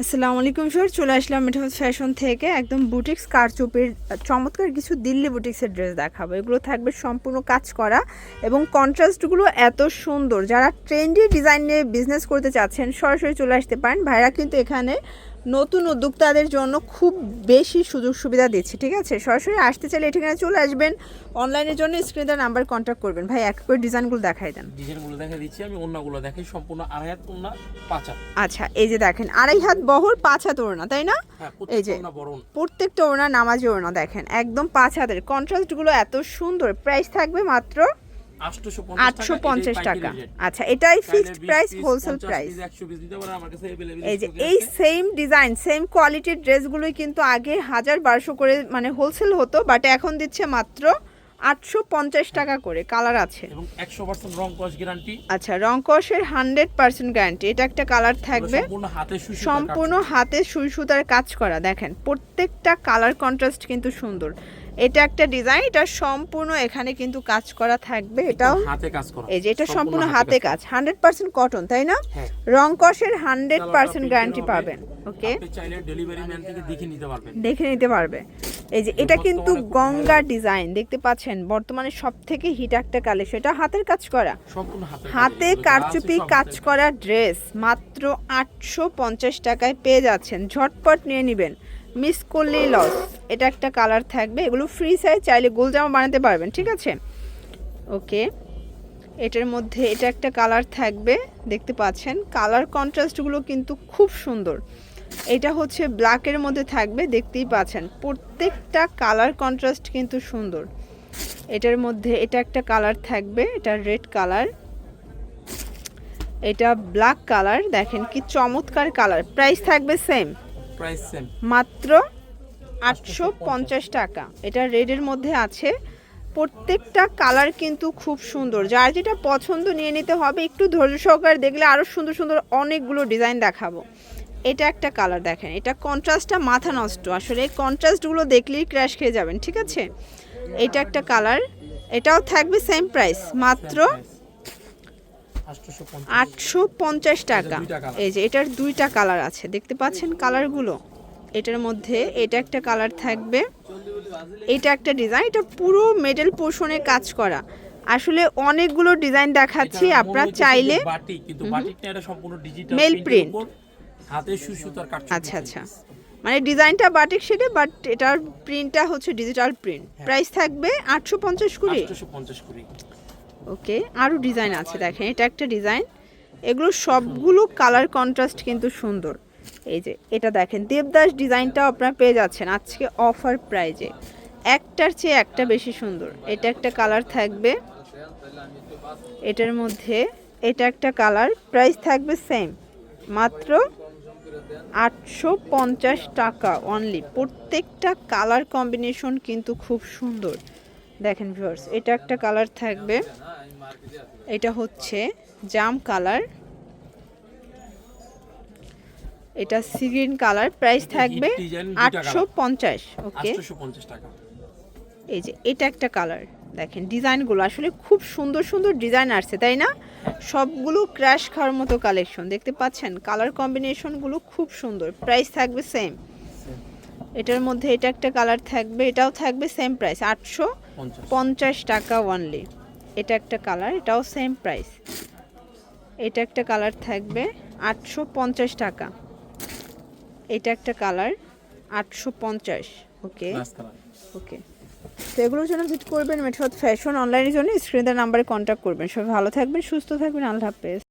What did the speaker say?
আসসালামু আলাইকুম স্যার, চলে আসলাম মেটাফোর্স ফ্যাশন থেকে একদম বুটিক্স কারচুপির চমৎকার কিছু দিল্লি বুটিক্সের ড্রেস দেখাবো। এগুলো থাকবে সম্পূর্ণ কাজ করা এবং কন্ট্রাস্টগুলো এত সুন্দর। যারা ট্রেন্ডি ডিজাইন নিয়ে বিজনেস করতে চাচ্ছেন সরাসরি চলে আসতে পারেন। ভাইরা কিন্তু এখানে নতুন উদ্যোক্তাদের জন্য খুব বেশি সুযোগ সুবিধা দিচ্ছে, ঠিক আছে? সরাসরি আসতে চাইলে এখানে চলে আসবেন। অনলাইনের জন্য স্ক্রিনে দেওয়া নাম্বার কন্ট্যাক্ট করবেন। ভাই এক করে ডিজাইনগুলো দেখাই দেন। ডিজাইনগুলো দেখাই দিচ্ছি আমি, ওড়নাগুলো দেখাই সম্পূর্ণ আড়াই হাত ওড়না 5 হাত। আচ্ছা, এই যে দেখেন আড়াই হাত বহর 5 হাত ওড়না, তাই না? এই যে প্রত্যেকটা ওড়না নামাজি ওড়না দেখেন একদম 5 হাতের। কন্ট্রাস্টগুলো এত সুন্দর। প্রাইস থাকবে মাত্র 850 টাকা। আচ্ছা, এটাই ফিক্সড প্রাইস, হোলসেল প্রাইস। এই যে এই সেম ডিজাইন সেম কোয়ালিটির ড্রেসগুলোই কিন্তু আগে 1000-1200 করে মানে হোলসেল হতো, বাট এখন দিচ্ছে মাত্র 850 টাকা করে। কালার আছে এবং 100% রং কস গ্যারান্টি। আচ্ছা, রং কসের 100% গ্যারান্টি। এটা একটা কালার থাকবে সম্পূর্ণ হাতে সুই সুতার কাজ করা। দেখেন প্রত্যেকটা কালার কন্ট্রাস্ট কিন্তু সুন্দর। এটা একটা ডিজাইন, এটা সম্পূর্ণ এখানে কিন্তু কাজ করা থাকবে। এটাও হাতে কাজ করা। এই যে এটা সম্পূর্ণ হাতে কাজ, 100% কটন, তাই না? রং কসের 100% গ্যারান্টি পাবেন। ওকে, আপনি চাইলে ডেলিভারি ম্যান থেকে দেখে নিতে পারবে। এই যে এটা কিন্তু গঙ্গা ডিজাইন দেখতে পাচ্ছেন, বর্তমানে সবথেকে হিট একটা কালেকশন। এটা হাতের কাজ করা, সম্পূর্ণ হাতে কারচুপি কাজ করা ড্রেস মাত্র 850 টাকায় পেয়ে যাচ্ছেন। ঝটপট নিয়ে নেবেন, মিস করলেই লস। এটা একটা কালার থাকবে। এগুলো ফ্রি সাইজ, চাইলে গোল জামা বানাতে পারবেন, ঠিক আছে? ওকে, এটার মধ্যে এটা একটা কালার থাকবে, দেখতে পাচ্ছেন কালার কন্ট্রাস্টগুলো কিন্তু খুব সুন্দর। এটা হচ্ছে ব্ল্যাকের মধ্যে থাকবে, দেখতেই পাচ্ছেন প্রত্যেকটা কালার কন্ট্রাস্ট কিন্তু সুন্দর। এটার মধ্যে এটা একটা কালার থাকবে, এটা রেড কালার, এটা ব্ল্যাক কালার। দেখেন কি চমৎকার কালার। প্রাইস থাকবে সেম, মাত্র 850 টাকা। এটা রেডের মধ্যে আছে। প্রত্যেকটা কালার কিন্তু খুব সুন্দর। যার যেটা পছন্দ নিয়ে নিতে হবে। একটু ধৈর্য সহকারে দেখলে আরও সুন্দর সুন্দর অনেকগুলো ডিজাইন দেখাবো। এটা একটা কালার দেখেন, এটা কন্ট্রাস্টটা মাথা নষ্ট। আসলে এই কন্ট্রাস্টগুলো দেখলেই ক্র্যাশ খেয়ে যাবেন, ঠিক আছে? এটা একটা কালার, এটাও থাকবে সেম প্রাইস, মাত্র 850 টাকা। এই যে এটার দুইটা কালার আছে, দেখতে পাচ্ছেন কালারগুলো। এটার মধ্যে এটা একটা কালার থাকবে, এটা একটা ডিজাইন। এটা পুরো মেডেল পোর্শনে কাজ করা। আসলে অনেকগুলো ডিজাইন দেখাচ্ছি, আপনারা চাইলে মেল প্রিন্ট। আচ্ছা আচ্ছা, মানে ডিজাইনটা বাটিক শেডে, বাট এটার প্রিন্টটা হচ্ছে ডিজিটাল প্রিন্ট। প্রাইস থাকবে 850 করে। ওকে, আরও ডিজাইন আছে দেখেন, এটা একটা ডিজাইন। এগুলো সবগুলো কালার কন্ট্রাস্ট কিন্তু সুন্দর। এই যে এটা দেখেন দেবদাস ডিজাইনটাও আপনারা পেয়ে যাচ্ছেন আজকে অফার প্রাইজে, একটার চেয়ে একটা বেশি সুন্দর। এটা একটা কালার থাকবে, এটার মধ্যে এটা একটা কালার। প্রাইস থাকবে সেম, মাত্র 850 টাকা অনলি। প্রত্যেকটা কালার কম্বিনেশন কিন্তু খুব সুন্দর। দেখেন ভিউয়ার্স, এটা একটা কালার থাকবে, এটা হচ্ছে জাম কালার, এটা সি গ্রিন কালার। প্রাইস থাকবে 850। ওকে, এই যে এটা একটা কালার দেখেন। ডিজাইনগুলো আসলে খুব সুন্দর সুন্দর ডিজাইন আসছে, তাই না? সবগুলো ক্র্যাশ খাওয়ার মতো কালেকশন, দেখতে পাচ্ছেন কালার কম্বিনেশনগুলো খুব সুন্দর। প্রাইস থাকবে সেম। এটার মধ্যে এটা একটা কালার থাকবে, এটাও থাকবে সেম প্রাইস, 850 টাকা অনলি। এটা একটা কালার, এটাও সেম প্রাইস। এটা একটা কালার থাকবে 850 টাকা। এটা একটা কালার 850। ওকে ওকে, তো এগুলোর জন্য ভিজিট করবেন মেটাফোর্স ফ্যাশন। অনলাইনের জন্য স্ক্রিনের নাম্বারে কন্ট্যাক্ট করবেন। সবাই ভালো থাকবেন, সুস্থ থাকবেন, আল্লাহ হাফেজ।